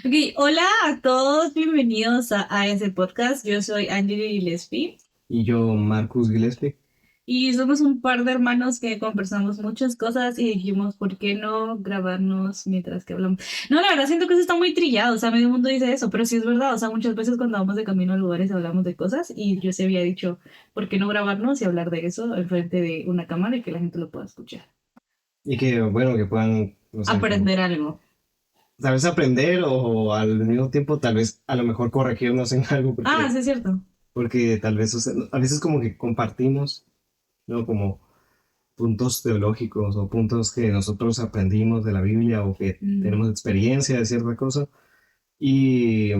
Ok, hola a todos, bienvenidos a ese podcast. Yo soy Angeli Gillespie Y yo, Marcus Gillespie. y somos un par de hermanos que conversamos muchas cosas y dijimos, ¿por qué no grabarnos mientras que hablamos? No, la verdad siento que eso está muy trillado, o sea, medio mundo dice eso, pero sí es verdad, o sea, muchas veces cuando vamos de camino a lugares hablamos de cosas y yo se había dicho, ¿por qué no grabarnos y hablar de eso enfrente de una cámara y que la gente lo pueda escuchar? Y que, bueno, que puedan, no sé, como, Aprender algo. tal vez aprender o al mismo tiempo, tal vez, a lo mejor corregirnos en algo, Ah, porque, sí es cierto. porque tal vez, o sea, a veces como que compartimos, ¿no? Como puntos teológicos o puntos que nosotros aprendimos de la Biblia o que Mm. tenemos experiencia de cierta cosa. Y,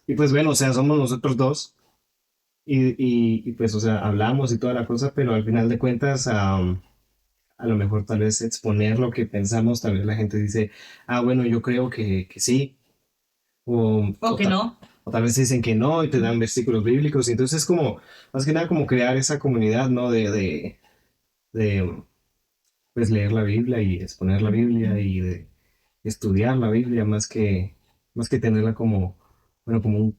y pues bueno, o sea, somos nosotros dos y pues, o sea, hablamos y toda la cosa, pero al final de cuentas, a lo mejor tal vez exponer lo que pensamos, tal vez la gente dice, ah, bueno, yo creo que sí, o, O o, que ta- no. o tal vez dicen que no y te dan versículos bíblicos, y entonces es como, más que nada como crear esa comunidad, ¿no? De pues leer la Biblia y exponer la Biblia y de estudiar la Biblia más que tenerla como, bueno, como un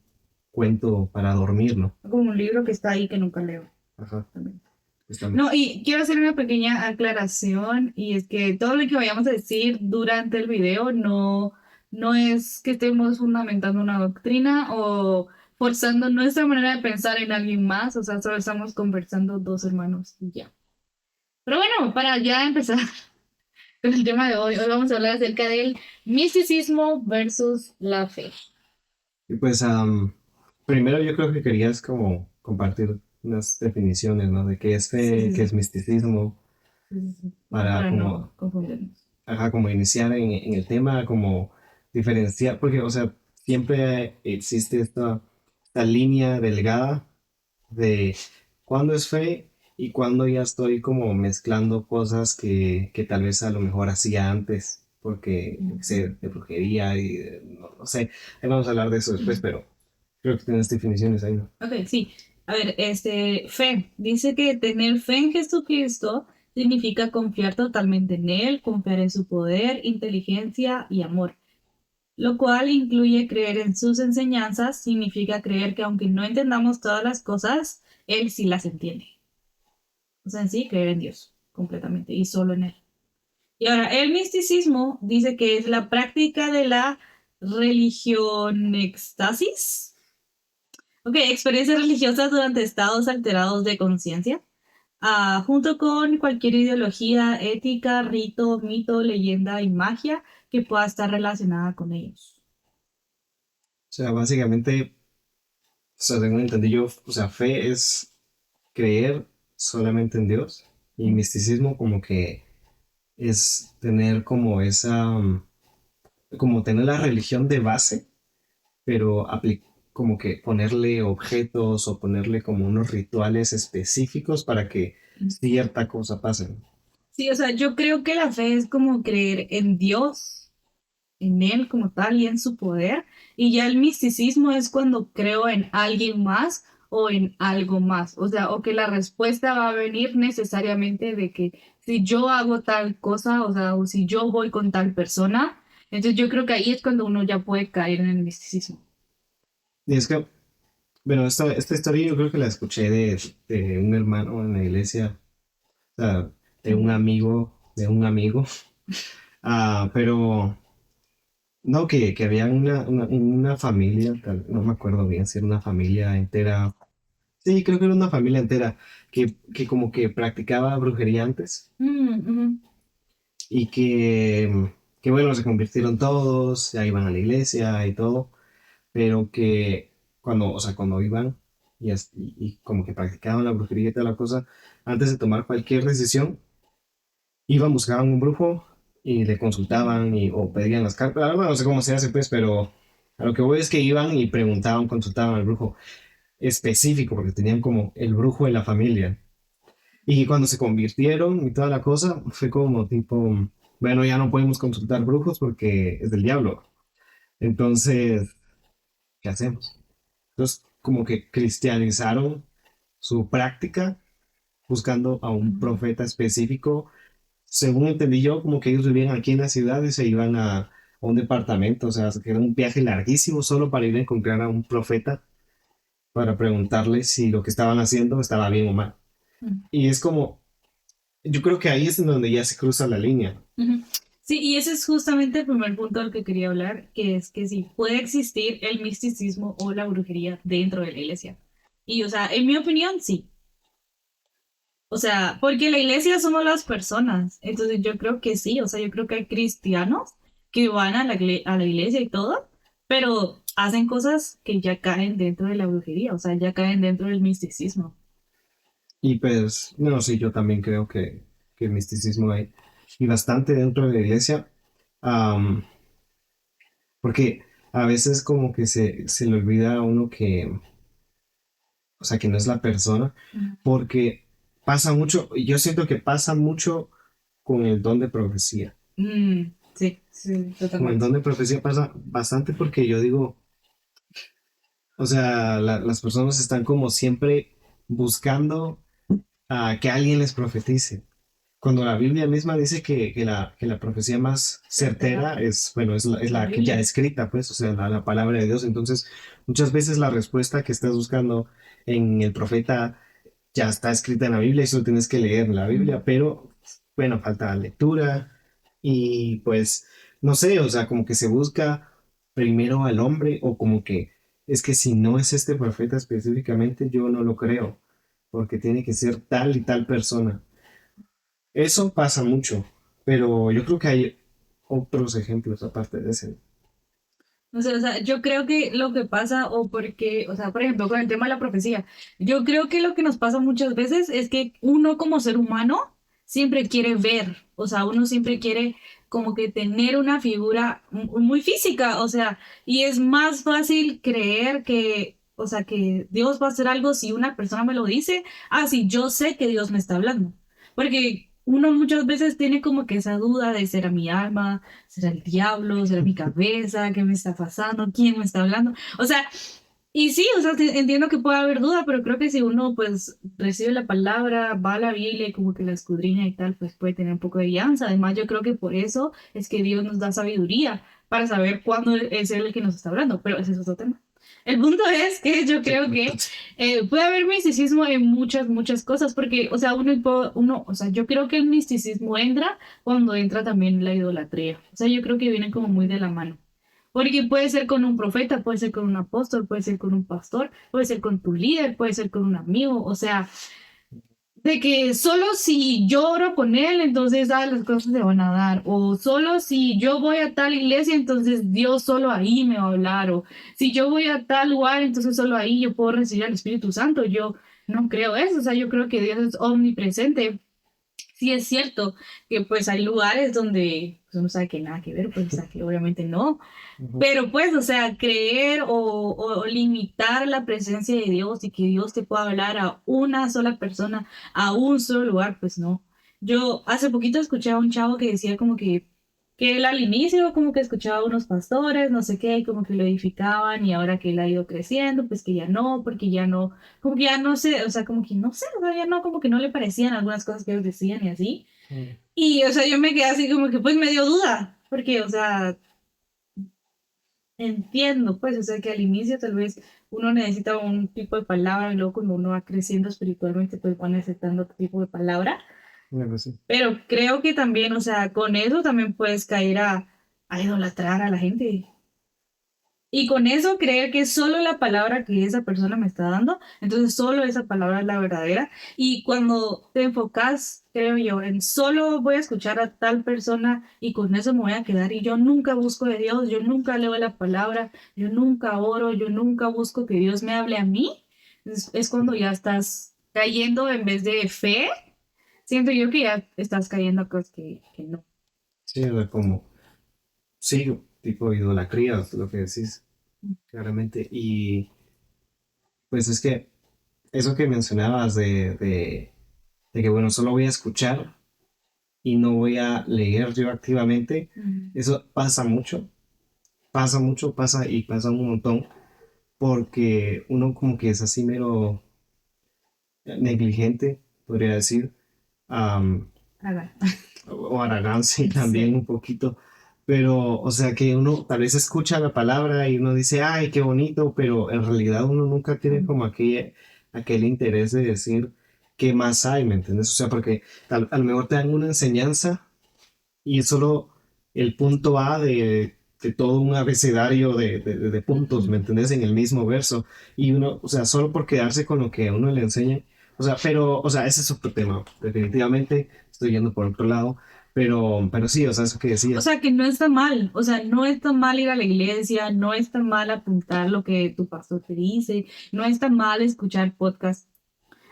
cuento para dormir, ¿no? Como un libro que está ahí que nunca leo. Ajá, También. justamente. No, y quiero hacer una pequeña aclaración y es que todo lo que vayamos a decir durante el video no es que estemos fundamentando una doctrina o forzando nuestra manera de pensar en alguien más, o sea, solo estamos conversando dos hermanos y ya. Pero bueno, para ya empezar con el tema de hoy, hoy vamos a hablar acerca del misticismo versus la fe. Y pues, primero yo creo que querías como compartir unas definiciones, ¿no? De qué es Sí, fe, sí, qué sí, es misticismo, sí, sí, sí. para Para no como, confundirnos. ajá, como iniciar en el tema, como diferenciar, porque, o sea, siempre existe esta línea delgada de cuándo es fe y cuándo ya estoy como mezclando cosas que tal vez a lo mejor hacía antes, porque, yo qué sé, de brujería y no sé, ahí vamos a hablar de eso después, pero creo que tienes definiciones ahí, ¿no? Ok, sí. A ver, fe. Dice que tener fe en Jesucristo significa confiar totalmente en Él, confiar en su poder, inteligencia y amor, lo cual incluye creer en sus enseñanzas, significa creer que aunque no entendamos todas las cosas, Él sí las entiende. O sea, en sí, creer en Dios completamente y solo en Él. Y ahora, el misticismo dice que es la práctica de la religión extasis. Ok, experiencias religiosas durante estados alterados de conciencia, junto con cualquier ideología, ética, rito, mito, leyenda y magia que pueda estar relacionada con ellos. O sea, básicamente, o sea, según entendí yo, o sea, fe es creer solamente en Dios y misticismo como que es tener como como tener la religión de base, pero como que ponerle objetos o ponerle como unos rituales específicos para que cierta cosa pase. Sí, o sea, yo creo que la fe es como creer en Dios, en Él como tal y en su poder, y ya el misticismo es cuando creo en alguien más o en algo más, o sea, o que la respuesta va a venir necesariamente de que si yo hago tal cosa, o sea, o si yo voy con tal persona, entonces yo creo que ahí es cuando uno ya puede caer en el misticismo. Y es que, bueno, esta historia yo creo que la escuché de un hermano en la iglesia, o sea, de un amigo, pero no, que había una familia, no me acuerdo bien si era una familia entera. Sí, creo que era una familia entera que como que practicaba brujería antes Mm, ujú. y que bueno, se convirtieron todos, ya iban a la iglesia y todo, pero que cuando, o sea, cuando iban y como que practicaban la brujería y toda la cosa, antes de tomar cualquier decisión, iban, buscaban un brujo y le consultaban o pedían las cartas. Ah, bueno, no sé cómo se hace pues, pero a lo que voy es que iban y preguntaban, consultaban al brujo específico, porque tenían como el brujo de la familia. Y cuando se convirtieron y toda la cosa, fue como tipo, bueno, ya no podemos consultar brujos porque es del diablo. Entonces, ¿qué hacemos? Entonces, como que cristianizaron su práctica buscando a un profeta específico. Según entendí yo, como que ellos vivían aquí en la ciudad y se iban a un departamento, o sea, que era un viaje larguísimo solo para ir a encontrar a un profeta para preguntarle si lo que estaban haciendo estaba bien o mal. Mm. Y es como, yo creo que ahí es en donde ya se cruza la línea. Ujú. Sí, y ese es justamente el primer punto del que quería hablar, que es que sí, puede existir el misticismo o la brujería dentro de la iglesia. Y, o sea, en mi opinión, sí. O sea, porque la iglesia somos las personas. Entonces yo creo que sí, o sea, yo creo que hay cristianos que van a a la iglesia y todo, pero hacen cosas que ya caen dentro de la brujería, o sea, ya caen dentro del misticismo. Y pues, no, sí, yo también creo que misticismo hay. Y bastante dentro de la iglesia. am, Porque a veces como que se le olvida a uno que, o sea, que no es la persona, Ujú. porque pasa mucho, yo siento que pasa mucho con el don de profecía. Sí, sí, Con el totalmente. don de profecía pasa bastante porque yo digo, o sea, las personas están como siempre buscando a que alguien les profetice. Cuando la Biblia misma dice que la profecía más Certera. certera es, bueno, es La la que ya Biblia. escrita, pues, o sea, la palabra de Dios. Entonces, muchas veces la respuesta que estás buscando en el profeta ya está escrita en la Biblia y solo tienes que leer la Ujú. Biblia, pero, bueno, falta lectura y pues, no sé, o sea, como que se busca primero al hombre o como que es que si no es este profeta específicamente, yo no lo creo, porque tiene que ser tal y tal persona. Eso pasa mucho, pero yo creo que hay otros ejemplos aparte de ese. No sé, o sea, yo creo que lo que pasa, o porque, o sea, por ejemplo, con el tema de la profecía, yo creo que lo que nos pasa muchas veces es que uno como ser humano siempre quiere ver, o sea, uno siempre quiere como que tener una figura muy física, o sea, y es más fácil creer que, o sea, que Dios va a hacer algo si una persona me lo dice, ah, sí, yo sé que Dios me está hablando, porque uno muchas veces tiene como que esa duda de ser a mi alma, ¿será el diablo? ¿Será mi cabeza? ¿Qué me está pasando? ¿Quién me está hablando? O sea, y sí, o sea, entiendo que puede haber duda, pero creo que si uno pues recibe la palabra, va a la Biblia y como que la escudriña y tal, pues puede tener un poco de guianza. Además, yo creo que por eso es que Dios nos da sabiduría para saber cuándo es Él el que nos está hablando, pero ese es otro tema. El punto es que yo Sí, creo que puede haber misticismo en muchas, muchas cosas, porque, o sea, o sea, yo creo que el misticismo entra cuando entra también la idolatría. O sea, yo creo que vienen como muy de la mano. Porque puede ser con un profeta, puede ser con un apóstol, puede ser con un pastor, puede ser con tu líder, puede ser con un amigo. O sea, de que solo si yo oro con él, entonces las cosas se van a dar. O solo si yo voy a tal iglesia, entonces Dios solo ahí me va a hablar. O si yo voy a tal lugar, entonces solo ahí yo puedo recibir al Espíritu Santo. Yo no creo eso. O sea, yo creo que Dios es omnipresente. Sí es cierto que pues hay lugares donde pues, uno sabe que nada que ver, pues o sea, que obviamente no, ujú. pero pues, o sea, creer o limitar la presencia de Dios y que Dios te pueda hablar a una sola persona, a un solo lugar, pues no. Yo hace poquito escuché a un chavo que decía como que él al inicio como que escuchaba a unos pastores, no sé qué, y como que lo edificaban y ahora que él ha ido creciendo, pues que ya no, porque ya no, como que ya no sé, o sea, como que no sé, o sea, ya no, como que no le parecían algunas cosas que ellos decían y así. Mm. Y, o sea, yo me quedé así como que pues me dio duda, porque, o sea, entiendo, pues, o sea, que al inicio tal vez uno necesita un tipo de palabra y luego cuando uno va creciendo espiritualmente, pues va necesitando otro tipo de palabra. Algo así. Pero creo que también, o sea, con eso también puedes caer a idolatrar a la gente. Y con eso creer que es solo la palabra que esa persona me está dando, entonces solo esa palabra es la verdadera. Y cuando te enfocas, creo yo, en solo voy a escuchar a tal persona y con eso me voy a quedar y yo nunca busco de Dios, yo nunca leo la palabra, yo nunca oro, yo nunca busco que Dios me hable a mí, es cuando ya estás cayendo en vez de fe, siento yo que ya estás cayendo a cosas que no. Sí, o sea, como, sí, tipo idolatría, lo que decís, claramente. Y pues es que eso que mencionabas de que, bueno, solo voy a escuchar y no voy a leer yo activamente, Mm. eso pasa mucho, pasa y pasa un montón, porque uno como que es así mero negligente, podría decir, am, Haga. o arrogante también Sí. un poquito, pero, o sea, que uno tal vez escucha la palabra y uno dice, ay, qué bonito, pero en realidad uno nunca tiene como aquel interés de decir qué más hay, ¿me entiendes? O sea, porque a lo mejor te dan una enseñanza y es solo el punto A de todo un abecedario de puntos, ¿me entendés? En el mismo verso. Y uno, o sea, solo por quedarse con lo que a uno le enseñan. O sea, pero, o sea, ese es otro tema. Definitivamente estoy yendo por otro lado. Pero sí, o sea, eso que O decías. sea, que no está mal, o sea, no está mal ir a la iglesia, no está mal apuntar lo que tu pastor te dice, no está mal escuchar podcasts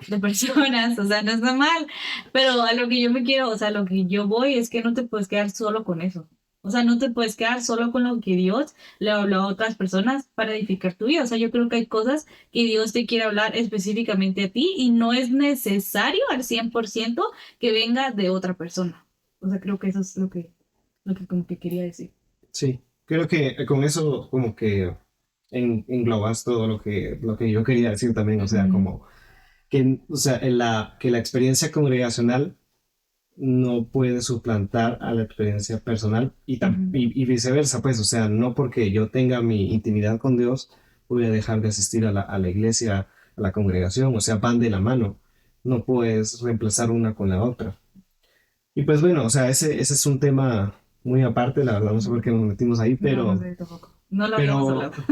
de personas, o sea, no está mal, pero a lo que yo me quiero, o sea, lo que yo voy es que no te puedes quedar solo con eso. O sea, no te puedes quedar solo con lo que Dios le habló a otras personas para edificar tu vida. O sea, yo creo que hay cosas que Dios te quiere hablar específicamente a ti y no es necesario al 100% que venga de otra persona. O sea, creo que eso es lo que como que quería decir. Sí, creo que con eso como que englobas todo lo que yo quería decir también. O sea, Ujú, como que, o sea, que la experiencia congregacional no puede suplantar a la experiencia personal ujú. y viceversa, pues, o sea, no porque yo tenga mi intimidad con Dios, voy a dejar de asistir a la iglesia, a la congregación, o sea, van de la mano, no puedes reemplazar una con la otra. Y pues bueno, o sea, ese es un tema muy aparte, la verdad, no sé por qué nos metimos ahí, No, no pero, sé tampoco. No lo habíamos pero, hablado.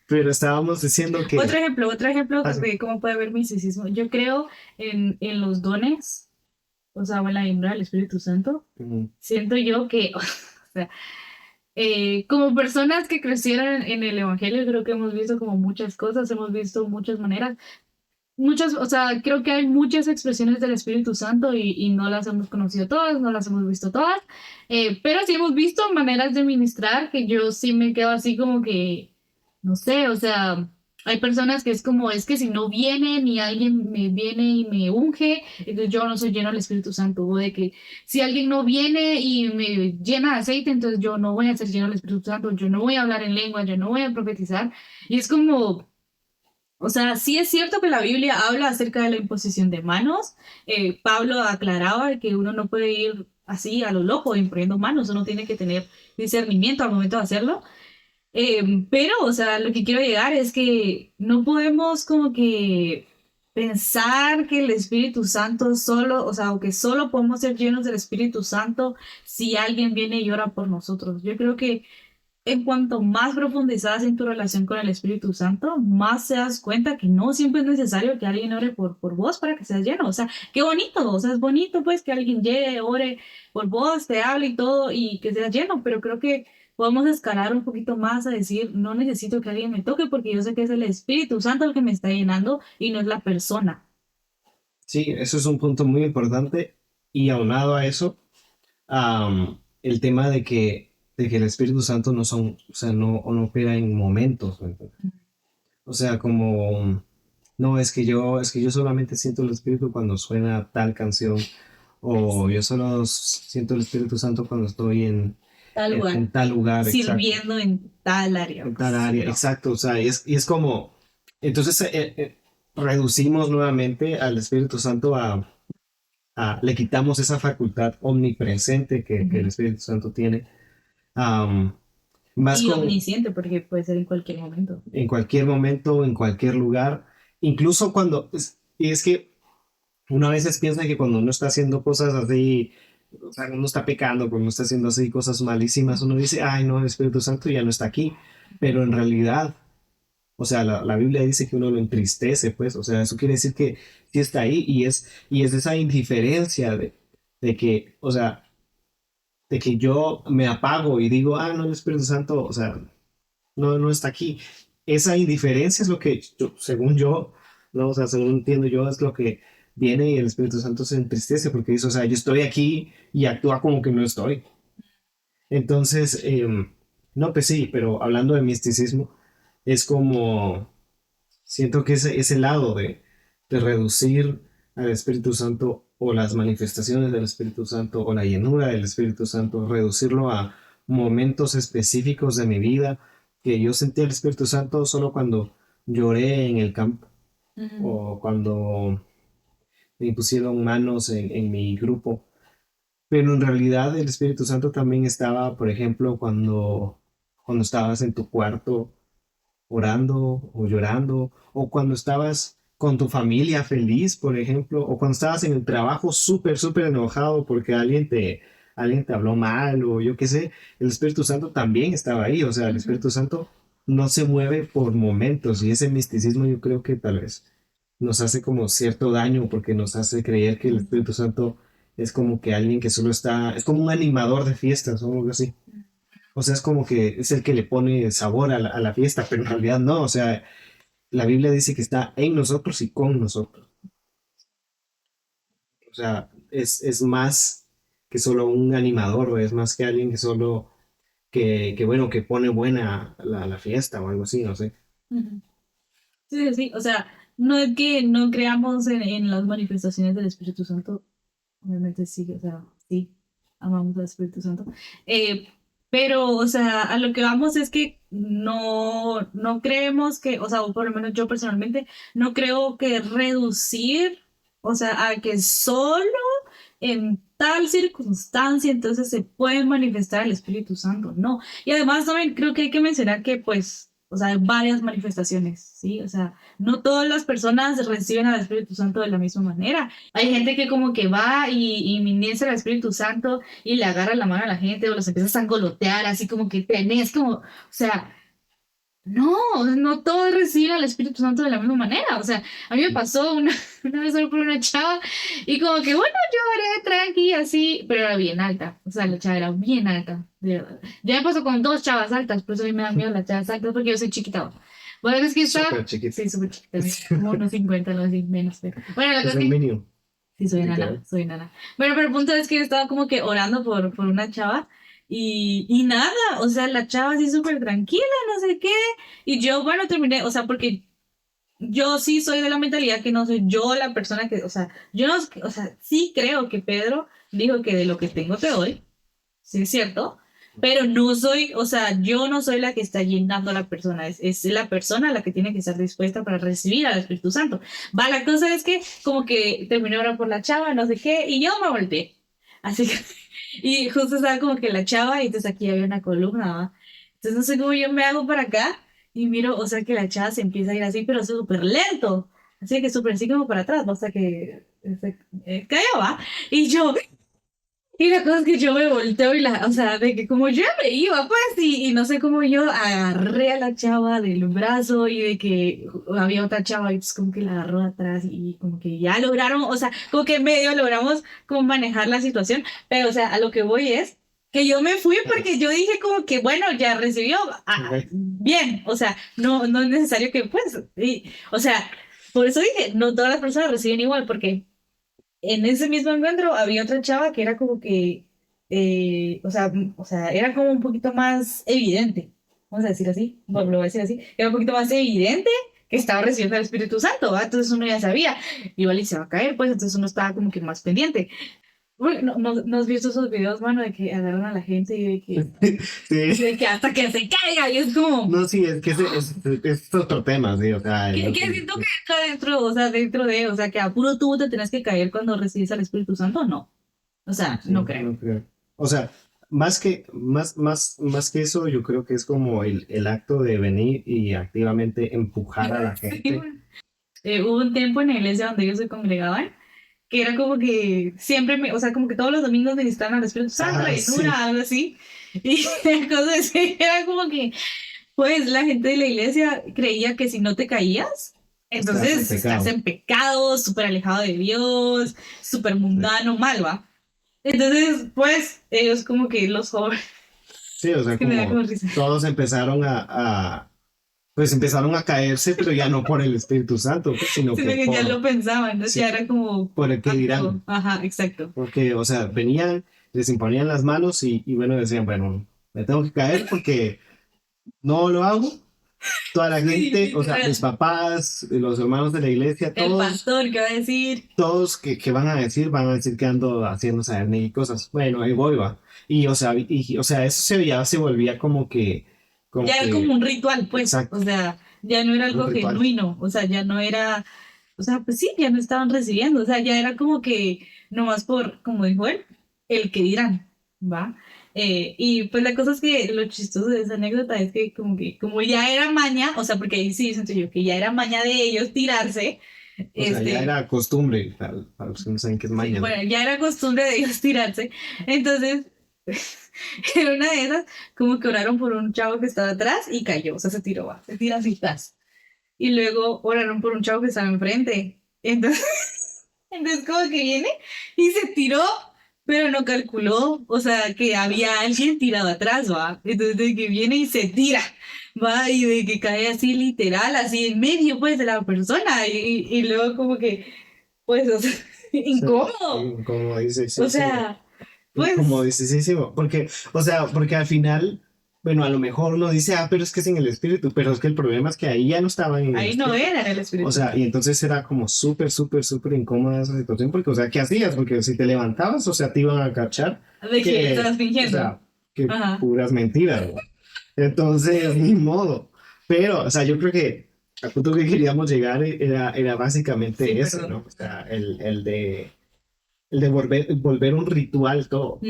pero estábamos diciendo que, Otro ejemplo ah, sí, de cómo puede haber misticismo. Yo creo en los dones, o sea, o en la llenura del Espíritu Santo. ujú, Siento yo que, o sea, como personas que crecieron en el Evangelio, creo que hemos visto como muchas cosas, hemos visto muchas maneras, muchas, o sea, creo que hay muchas expresiones del Espíritu Santo y no las hemos conocido todas, no las hemos visto todas, pero sí hemos visto maneras de ministrar que yo sí me quedo así como que, no sé, o sea, hay personas que es como, es que si no vienen y alguien me viene y me unge, entonces yo no soy lleno del Espíritu Santo, o de que si alguien no viene y me llena de aceite, entonces yo no voy a ser lleno del Espíritu Santo, yo no voy a hablar en lengua, yo no voy a profetizar, y es como... O sea, sí es cierto que la Biblia habla acerca de la imposición de manos. Pablo aclaraba que uno no puede ir así a lo loco imponiendo manos, uno tiene que tener discernimiento al momento de hacerlo. Pero, o sea, lo que quiero llegar es que no podemos como que pensar que el Espíritu Santo solo, o sea, o que solo podemos ser llenos del Espíritu Santo si alguien viene y ora por nosotros. Yo creo que en cuanto más profundizas en tu relación con el Espíritu Santo, más te das cuenta que no siempre es necesario que alguien ore por vos para que seas lleno. O sea, qué bonito, o sea, es bonito pues que alguien llegue, ore por vos, te hable y todo y que seas lleno, pero creo que podemos escalar un poquito más a decir, no necesito que alguien me toque porque yo sé que es el Espíritu Santo el que me está llenando y no es la persona. sí, eso es un punto muy importante y aunado a eso el tema de que el Espíritu Santo no son, o sea, no opera en momentos, ¿me entiendes? O sea, como, no, es que yo solamente siento el Espíritu cuando suena tal canción, o yo solo siento el Espíritu Santo cuando estoy en, Tal en, lugar, en tal lugar, exacto, sirviendo en tal área, en tal pues área, no. exacto, o sea, y es como, entonces reducimos nuevamente al Espíritu Santo le quitamos esa facultad omnipresente que el Ujú. Espíritu Santo tiene. Am, Más Y con omnisciente porque puede ser en cualquier momento. en cualquier momento, en cualquier lugar, incluso y es que uno a veces piensa que cuando uno está haciendo cosas así, o sea, uno está pecando, cuando uno está haciendo así cosas malísimas, uno dice, ay, no, el Espíritu Santo ya no está aquí, pero en realidad, o sea, la Biblia dice que uno lo entristece, pues, o sea, eso quiere decir que sí está ahí y es esa indiferencia de que, o sea, de que yo me apago y digo, no, el Espíritu Santo, o sea, no está aquí. Esa indiferencia es lo que, según yo, no, o sea, según entiendo yo, es lo que viene y el Espíritu Santo se entristece porque dice, o sea, yo estoy aquí y actúa como que no estoy. Entonces, no, pues sí, pero hablando de misticismo, es como, siento que ese lado de reducir al Espíritu Santo o las manifestaciones del Espíritu Santo o la llenura del Espíritu Santo, reducirlo a momentos específicos de mi vida, que yo sentí el Espíritu Santo solo cuando lloré en el campo Ujú. o cuando me impusieron manos en mi grupo. Pero en realidad el Espíritu Santo también estaba, por ejemplo, cuando estabas en tu cuarto orando o llorando, o cuando estabas con tu familia feliz, por ejemplo, o cuando estabas en el trabajo súper, súper enojado porque alguien te habló mal o yo qué sé, el Espíritu Santo también estaba ahí, o sea, el Ujú, Espíritu Santo no se mueve por momentos y ese misticismo yo creo que tal vez nos hace como cierto daño porque nos hace creer que el ujú. Espíritu Santo es como que alguien que solo está, es como un animador de fiestas o algo así. O sea, es como que es el que le pone sabor a la fiesta, pero en realidad no. O sea, la Biblia dice que está en nosotros y con nosotros. O sea, es más que solo un animador o es más que alguien que solo, bueno, que pone buena la fiesta o algo así, no sé. Ujú. Sí, sí, sí. O sea, no es que no creamos en las manifestaciones del Espíritu Santo. Obviamente sí, o sea, sí, amamos al Espíritu Santo. Eh, pero, o sea, a lo que vamos es que no creemos que, o sea, o por lo menos yo personalmente, no creo que reducir, o sea, a que solo en tal circunstancia entonces se puede manifestar el Espíritu Santo, no. Y además también creo que hay que mencionar que, pues, o sea, hay varias manifestaciones, ¿sí? O sea, no todas las personas reciben al Espíritu Santo de la misma manera. Hay gente que como que va y ministra al Espíritu Santo y le agarra la mano a la gente o los empieza a sangolotear, así como que tenés como, o sea, no todos reciben al Espíritu Santo de la misma manera. O sea, a mí me pasó una vez por una chava y como que, bueno, yo oré tranqui, así, pero era bien alta. O sea, la chava era bien alta, de verdad. Ya me pasó con dos chavas altas, por eso a mí me da miedo las chavas altas porque yo soy chiquita. Bueno, es que Súper estaba, chiquito. sí, súper chiquita, como unos 50 no así, menos. Bueno, la cosa Es es el que mínimo, sí, soy enana, literal. soy enana. Bueno, pero el punto es que yo estaba como que orando por una chava y nada, o sea, la chava así súper tranquila, no sé qué. Y yo, bueno, terminé, o sea, porque yo sí soy de la mentalidad que no soy yo la persona que, o sea, yo no, o sea, sí creo que Pedro dijo que de lo que tengo te doy, sí es cierto, pero no soy, o sea, yo no soy la que está llenando a la persona, es la persona la que tiene que estar dispuesta para recibir al Espíritu Santo. Va, la cosa es que como que terminé ahora por la chava, no sé qué, y yo me volteé. Así que, y justo estaba como que la chava, y entonces aquí había una columna, ¿va? Entonces no sé cómo yo me hago para acá, y miro, o sea, que la chava se empieza a ir así, pero súper lento. Así que súper así como para atrás, ¿va? O sea que cayó, ¿va? Y yo, y la cosa es que yo me volteo y o sea, de que como yo me iba, pues, y no sé cómo yo agarré a la chava del brazo y de que había otra chava y pues como que la agarró atrás y como que ya lograron, o sea, como que medio logramos como manejar la situación, pero o sea, a lo que voy es que yo me fui porque yo dije como que bueno, ya recibió, Ok. bien, o sea, no es necesario que pues, o sea, por eso dije, no todas las personas reciben igual porque en ese mismo encuentro había otra chava que era como que, o sea, era como un poquito más evidente, vamos a decir así, bueno, lo voy a decir así, era un poquito más evidente que estaba recibiendo el Espíritu Santo, ¿va? Entonces uno ya sabía, igual y se va a caer, pues entonces uno estaba como que más pendiente. Bueno, no has visto esos videos, mano, de que agarran a la gente y Sí. de que hasta que se caiga, y es como, No, sí, es que es otro tema, sí, o sea, ¿qué siento que acá dentro, o sea, o sea, que a puro tubo te tenés que caer cuando recibes al Espíritu Santo? No. O sea, no sí, creo. no creo. O sea, más que eso, yo creo que es como el acto de venir y activamente empujar a la Sí, gente. bueno. Hubo un tiempo en la iglesia donde ellos se congregaban que era como que siempre, o sea, como que todos los domingos necesitaban al Espíritu Santo, la Ah, sí, llenura, algo así. Y entonces era como que, pues, la gente de la iglesia creía que si no te caías, estás en entonces estás pecado. en pecado, súper alejado de Dios, súper Sí, mundano, mal, ¿va? Entonces, pues, ellos como que los jóvenes, sí, o es sea, que me da como como risa. todos empezaron pues empezaron a caerse, pero ya no por el Espíritu Santo, pues, sino Sino que que ya lo pensaban, ¿no? Ya sí, era como por el que acto. dirán. Ajá, exacto. Porque, o sea, venían, les imponían las manos y bueno, decían, bueno, me tengo que caer porque no lo hago. Toda la Sí, gente, o sea, mis literal. papás, los hermanos de la iglesia, El todos, pastor que va a decir, todos que van a decir que ando haciendo saber mil cosas. Bueno, ahí voy, va. O sea, eso ya se volvía como ya era como que, un ritual, pues, exacto, o sea, ya no era un algo ritual. genuino, o sea, ya no era, o sea, pues sí, ya no estaban recibiendo, o sea, ya era como que, nomás por, como dijo él, el que dirán, ¿va? Y pues la cosa es que lo chistoso de esa anécdota es que como ya era maña, o sea, porque ahí sí siento yo que ya era maña de ellos tirarse, O sea, ya este, era costumbre, para los que no saben qué es sí, maña, ¿no? bueno, ya era costumbre de ellos tirarse, entonces, en una de esas, como que oraron por un chavo que estaba atrás y cayó, o sea, se tiró, va, se tira así, ¡tas! Y luego oraron por un chavo que estaba enfrente, entonces entonces como que viene y se tiró, pero no calculó, o sea, que había alguien tirado atrás, ¿va? Entonces de que viene y se tira, ¿va? Y de que cae así literal, así en medio, pues, de la persona. Y luego como que, pues, o sea, Sí, incómodo. como dice, O sí, sí. sea, Como pues, dice, sí, sí, porque, o sea, porque al final, bueno, a lo mejor uno dice, pero es que es en el espíritu, pero es que el problema es que ahí ya no estaban en el ahí no espíritu. era el O Espíritu sea, y Santo. entonces era como súper, súper, súper incómoda esa situación, porque, o sea, ¿qué hacías? Porque si te levantabas, o sea, te iban a cachar De que que, estabas o fingiendo. sea, que Ajá. puras mentiras, ¿no? Entonces, ni modo. Pero, o sea, yo creo que al punto que queríamos llegar era Sí, básicamente ese, ¿no? perdón. O sea, el de volver un ritual todo. O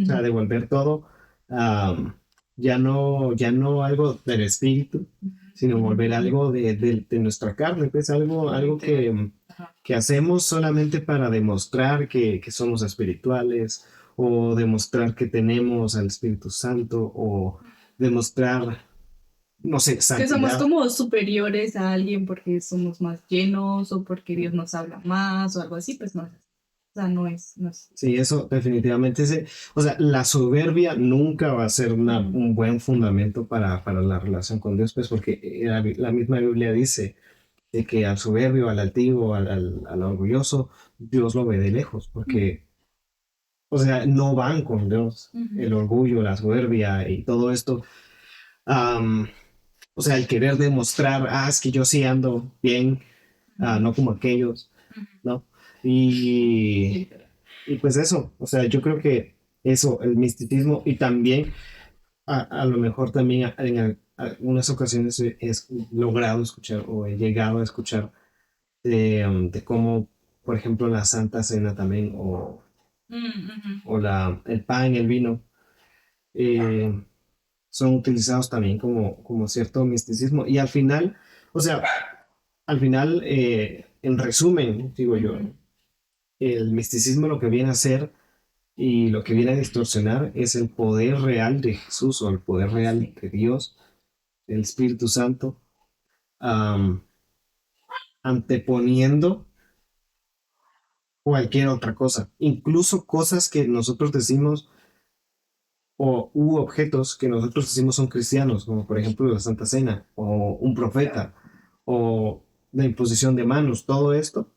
sea, Mm, devolver todo, am, ya no algo del espíritu, sino volver algo de nuestra carne, pues algo literal. Ajá. que hacemos solamente para demostrar que somos espirituales o demostrar que tenemos al Espíritu Santo o demostrar, no sé, Que somos santidad. como superiores a alguien porque somos más llenos o porque Dios nos habla más o algo así, pues no es así. O sea, no es. Sí, eso definitivamente o sea, la soberbia nunca va a ser Ujú, un buen fundamento para la relación con Dios, pues porque la misma Biblia dice de que al soberbio, al altivo, al orgulloso, Dios lo ve de lejos, porque, o sea, no van con Dios. ujú, El orgullo, la soberbia y todo esto, am, o sea, el querer demostrar, es que yo sí ando bien, ujú, no como aquellos, ujú. ¿no? Y, Literal. y pues eso, o sea, yo creo que eso, el misticismo y también, a lo mejor también en algunas ocasiones he logrado escuchar o he llegado a escuchar de cómo, por ejemplo, la Santa Cena también, Mm, ujú. o el pan, el vino, eh, son utilizados también como cierto misticismo. Y al final, o sea, al final, en resumen, digo yo, Ujú, el misticismo lo que viene a ser y lo que viene a distorsionar es el poder real de Jesús o el poder real sí. de Dios, el Espíritu Santo, am, anteponiendo cualquier otra cosa, incluso cosas que nosotros decimos u objetos que nosotros decimos son cristianos, como por ejemplo la Santa Cena, o un profeta, o la imposición de manos, todo esto,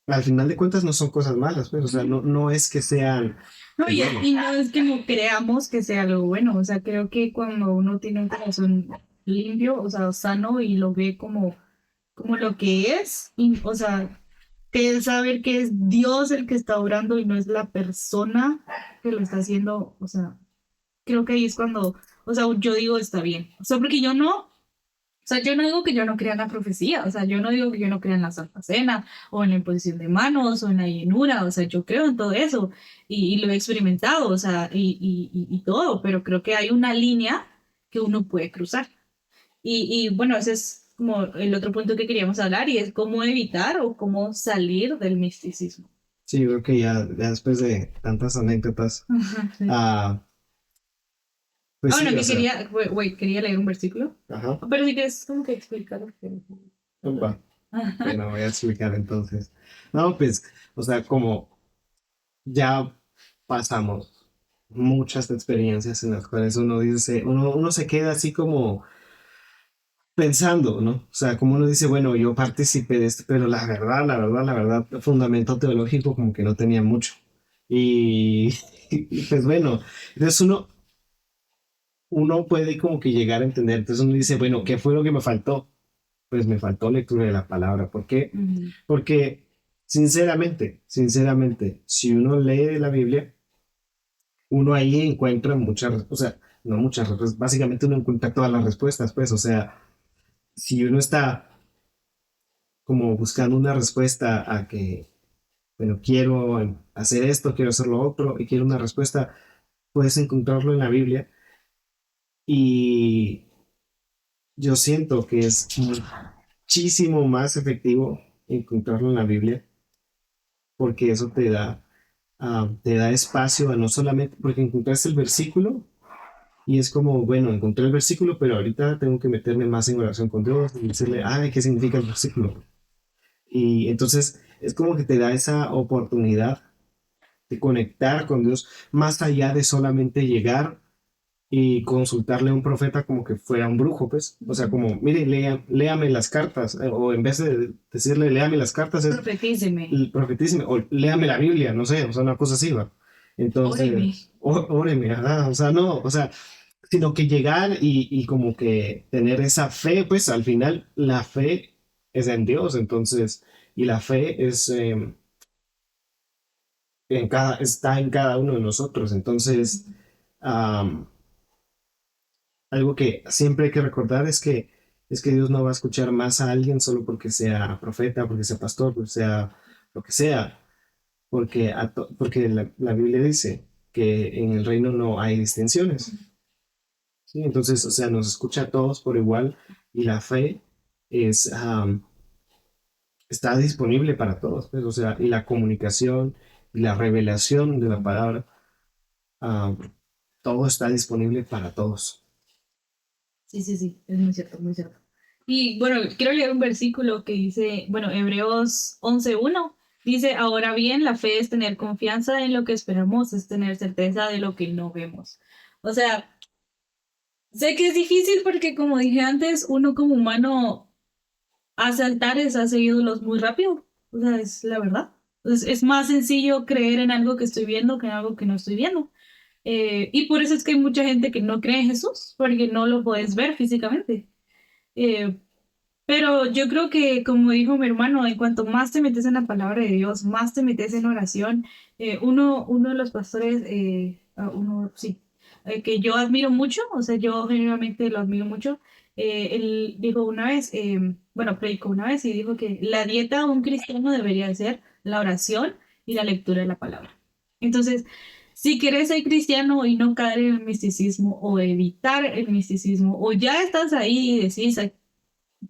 al final de cuentas no son cosas malas, pues, o sea, no es que sean No, y, malos. y no es que no creamos que sea algo bueno, o sea, creo que cuando uno tiene un corazón limpio, o sea, sano y lo ve como lo que es, o sea, que es saber que es Dios el que está orando y no es la persona que lo está haciendo, o sea, creo que ahí es cuando, o sea, yo digo está bien, o sea, porque yo no, o sea, yo no digo que yo no crea en la profecía, o sea, yo no digo que yo no crea en la Santa Cena o en la imposición de manos o en la llenura, o sea, yo creo en todo eso y lo he experimentado, o sea, y todo, pero creo que hay una línea que uno puede cruzar. Y bueno, ese es como el otro punto que queríamos hablar y es cómo evitar o cómo salir del misticismo. Sí, yo creo que ya después de tantas anécdotas, Ajá, sí. ah, pues Bueno, sí, o que sea, quería leer un versículo, ajá, pero si quieres como que explicarlo. va, Ajá. bueno, voy a explicar entonces. No, pues, o sea, como ya pasamos muchas experiencias en las cuales uno dice, uno se queda así como pensando, ¿no? O sea, como uno dice, bueno, yo participé de esto, pero la verdad, fundamento teológico como que no tenía mucho. Y, y pues bueno, entonces uno puede como que llegar a entender, entonces uno dice, bueno, ¿qué fue lo que me faltó? Pues me faltó lectura de la palabra. ¿Por qué? Ujú, Porque sinceramente, si uno lee la Biblia, uno ahí encuentra muchas, o sea, no muchas, básicamente uno encuentra todas las respuestas, pues, o sea, si uno está como buscando una respuesta a que, bueno, quiero hacer esto, quiero hacer lo otro y quiero una respuesta, puedes encontrarlo en la Biblia. Y yo siento que es muchísimo más efectivo encontrarlo en la Biblia, porque eso te da espacio a no solamente, porque encontraste el versículo y es como, bueno, encontré el versículo, pero ahorita tengo que meterme más en oración con Dios y decirle, ay, ¿qué significa el versículo? Y entonces es como que te da esa oportunidad de conectar con Dios más allá de solamente llegar y consultarle a un profeta como que fuera un brujo, pues. O sea, como, mire, léame las cartas, o en vez de decirle, léame las cartas, es Profetíceme, profetísime, o léame la Biblia, no sé, o sea, una cosa así, va. óreme. Entonces, óreme, ajá, o sea, no, o sea, sino que llegar y como que tener esa fe, pues al final la fe es en Dios, entonces, y la fe es está en cada uno de nosotros, entonces, am, algo que siempre hay que recordar es que Dios no va a escuchar más a alguien solo porque sea profeta, porque sea pastor, porque sea lo que sea, porque, porque la Biblia dice que en el reino no hay distinciones, ¿sí? Entonces, o sea, nos escucha a todos por igual y la fe es, está disponible para todos, pues, o sea, y la comunicación y la revelación de la palabra, am, todo está disponible para todos. Sí, sí, sí, es muy cierto, muy cierto. Y bueno, quiero leer un versículo que dice, bueno, Hebreos 11:1 dice, ahora bien, la fe es tener confianza en lo que esperamos, es tener certeza de lo que no vemos. O sea, sé que es difícil porque como dije antes, uno como humano hace altares, hace ídolos muy rápido. O sea, es la verdad. Es más sencillo creer en algo que estoy viendo que en algo que no estoy viendo. Y por eso es que hay mucha gente que no cree en Jesús, porque no lo puedes ver físicamente. Eh, pero yo creo que, como dijo mi hermano, en cuanto más te metes en la palabra de Dios, más te metes en oración. Uno de los pastores, sí, que yo admiro mucho, o sea, yo genuinamente lo admiro mucho, él dijo una vez, bueno, predicó una vez y dijo que la dieta de un cristiano debería ser la oración y la lectura de la palabra. Entonces, si quieres ser cristiano y no caer en el misticismo o evitar el misticismo, o ya estás ahí y decís,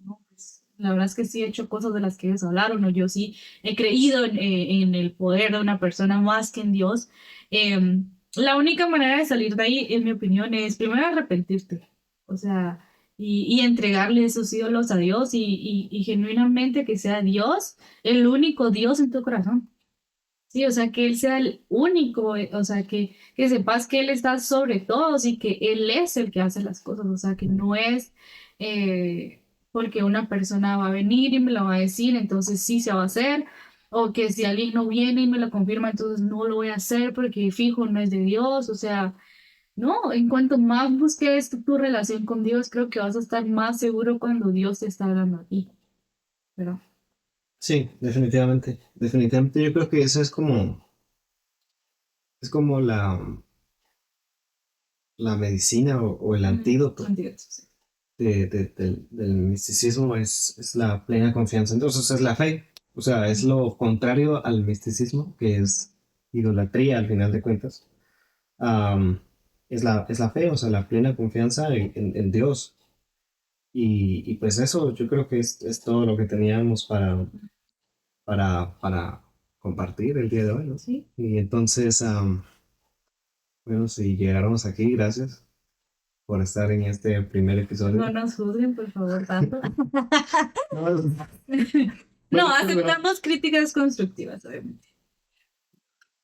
no, pues, la verdad es que sí he hecho cosas de las que ellos hablaron, o yo sí he creído en el poder de una persona más que en Dios. La única manera de salir de ahí, en mi opinión, es primero arrepentirte, o sea, y entregarle esos ídolos a Dios y genuinamente que sea Dios, el único Dios en tu corazón. Sí, o sea, que Él sea el único, o sea, que sepas que Él está sobre todos y que Él es el que hace las cosas, o sea, que no es porque una persona va a venir y me lo va a decir, entonces sí se va a hacer, o que si alguien no viene y me lo confirma, entonces no lo voy a hacer porque fijo no es de Dios, o sea, no, en cuanto más busques tu relación con Dios, creo que vas a estar más seguro cuando Dios te está hablando a ti, ¿verdad? Sí, definitivamente. Definitivamente yo creo que eso es como la medicina o el Ujú. antídoto Entiendo, sí. del misticismo, es la plena confianza. Entonces es la fe. O sea, es lo contrario al misticismo, que es idolatría al final de cuentas. Am, es la fe, o sea, la plena confianza en Dios. Y pues eso yo creo que es todo lo que teníamos para compartir el día de hoy, ¿no? Sí. Y entonces, bueno, si llegáramos aquí, gracias por estar en este primer No episodio. nos juzguen, por favor, tanto. No, No, bueno, pero aceptamos críticas constructivas, obviamente.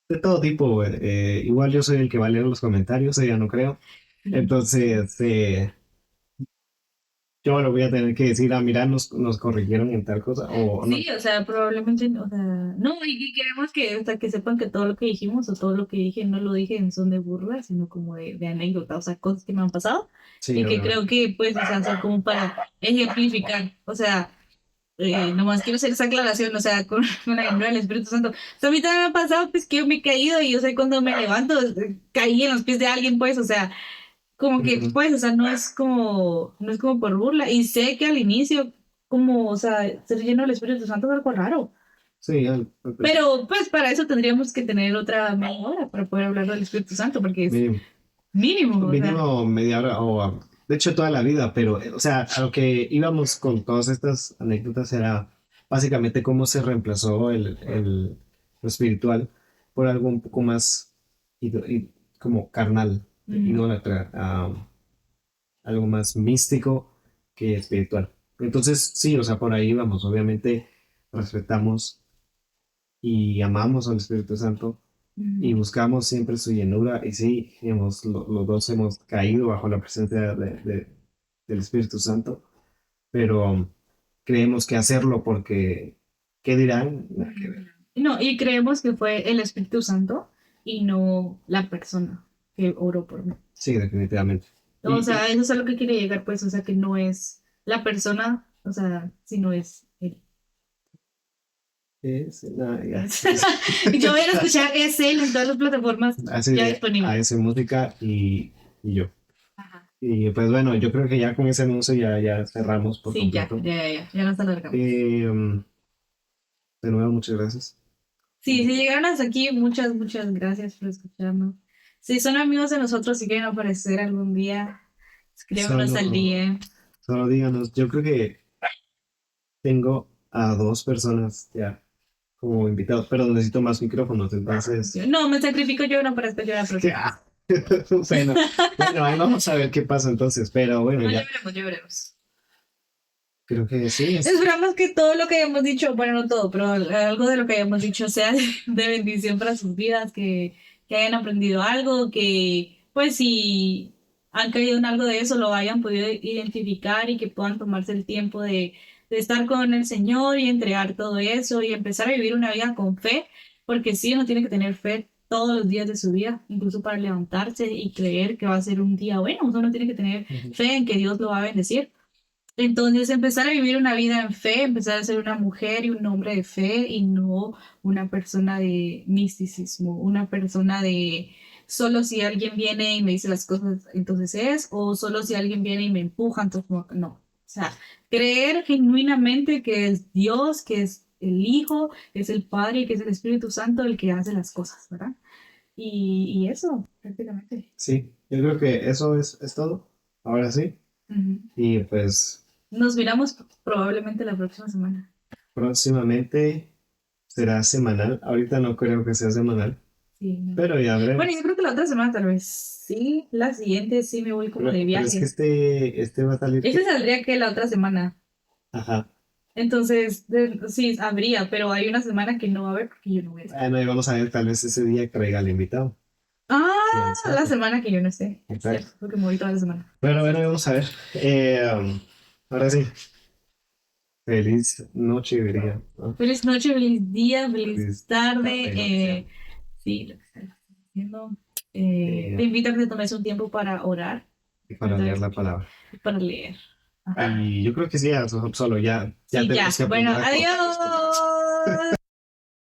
de todo tipo, igual yo soy el que va a leer los comentarios, ella no creo. Entonces, yo lo voy a tener que decir, ah, mira, nos corrigieron en tal cosa, o no. Sí, o sea, probablemente, o sea, no, y queremos que, o sea, que sepan que todo lo que dijimos o todo lo que dije no lo dije en son de burla, sino como de anécdota, o sea, cosas que me han pasado Sí, y que obviamente. creo que, pues, o sea, son como para ejemplificar, o sea, nomás quiero hacer esa aclaración, o sea, con la ayuda del Espíritu Santo. O sea, a mí también me ha pasado, pues, que yo me he caído y yo sé cuando me levanto, caí en los pies de alguien, pues, o sea, como que, Ujú. pues, o sea, no es como por burla. Y sé que al inicio, como, o sea, ser lleno del Espíritu Santo es algo raro. Sí, Pero pues para eso tendríamos que tener otra media hora para poder hablar del Espíritu Santo, porque es mínimo, mínimo, o sea. mínimo media hora o de hecho toda la vida, pero o sea, a lo que íbamos con todas estas anécdotas era básicamente cómo se reemplazó lo espiritual por algo un poco más como carnal, Mm, idólatra, algo más místico que espiritual. Entonces, sí, o sea, por ahí vamos, obviamente respetamos y amamos al Espíritu Santo y mm. buscamos siempre su llenura. Y sí, los dos hemos caído bajo la presencia del Espíritu Santo, pero creemos que hacerlo porque, ¿qué dirán? Nada que ver. No, y creemos que fue el Espíritu Santo y no la persona que oró por mí. Sí, definitivamente. O Y sea, eso es a lo que quiere llegar, pues, o sea, que no es la persona, o sea, sino es él. sí, nada, ya. Y yo voy a escuchar es él en todas las plataformas Así ya de disponibles. hace música y yo. Ajá. Y pues bueno, yo creo que ya con ese anuncio ya cerramos por Sí, ya, completo. ya, ya, ya, ya nos alargamos. Eh, de nuevo, muchas gracias. Sí, si llegaron hasta aquí, muchas, muchas gracias por escucharnos. Si son amigos de nosotros y quieren aparecer algún día, escríbanos al Solo, día. solo díganos, yo creo que tengo a dos personas ya como invitados, pero necesito más micrófonos, entonces... No, me sacrifico yo no para estar yo la ¿qué? próxima. Bueno, bueno, ahí vamos a ver qué pasa entonces, pero bueno, No, ya ya veremos, ya veremos. creo que sí, Esperamos que todo lo que hayamos dicho, bueno, no todo, pero algo de lo que hayamos dicho sea de bendición para sus vidas, que hayan aprendido algo, que pues si han caído en algo de eso, lo hayan podido identificar y que puedan tomarse el tiempo de estar con el Señor y entregar todo eso y empezar a vivir una vida con fe, porque sí, uno tiene que tener fe todos los días de su vida, incluso para levantarse y creer que va a ser un día bueno, uno tiene que tener ujú, fe en que Dios lo va a bendecir. Entonces, empezar a vivir una vida en fe, empezar a ser una mujer y un hombre de fe y no una persona de misticismo, una persona de solo si alguien viene y me dice las cosas, entonces es, o solo si alguien viene y me empuja, entonces no. No. O sea, creer genuinamente que es Dios, que es el Hijo, que es el Padre y que es el Espíritu Santo el que hace las cosas, ¿verdad? Y eso, prácticamente. sí, yo creo que eso es todo, ahora sí, Ujú. y pues Nos miramos probablemente la próxima semana. próximamente será semanal, ahorita no creo que sea semanal, Sí, no. pero ya Bueno, yo veremos. creo que la otra semana tal vez sí, la siguiente sí me voy como de Pero es que viaje. este va a salir Este que, saldría que la otra semana. ajá, Entonces, sí, habría, pero hay una semana que no va a haber porque yo no voy a estar. bueno, y vamos a ver, tal vez ese día traiga al invitado, Ah, quién la sabe. semana que yo no esté. Es cierto, Exacto. porque me voy toda la semana. Bueno, bueno, vamos a ver. Ahora sí, feliz noche, diría, ¿no? Feliz noche, feliz día, feliz Feliz tarde. noche. Sí, lo que estás haciendo. Eh, Te invito a que te tomes un tiempo para orar, y para leer ¿verdad? la palabra. Y para leer. Ajá. Y yo creo que sí, ya, solo ya Sí, ya. tenemos que Bueno, aprender a cortar. adiós.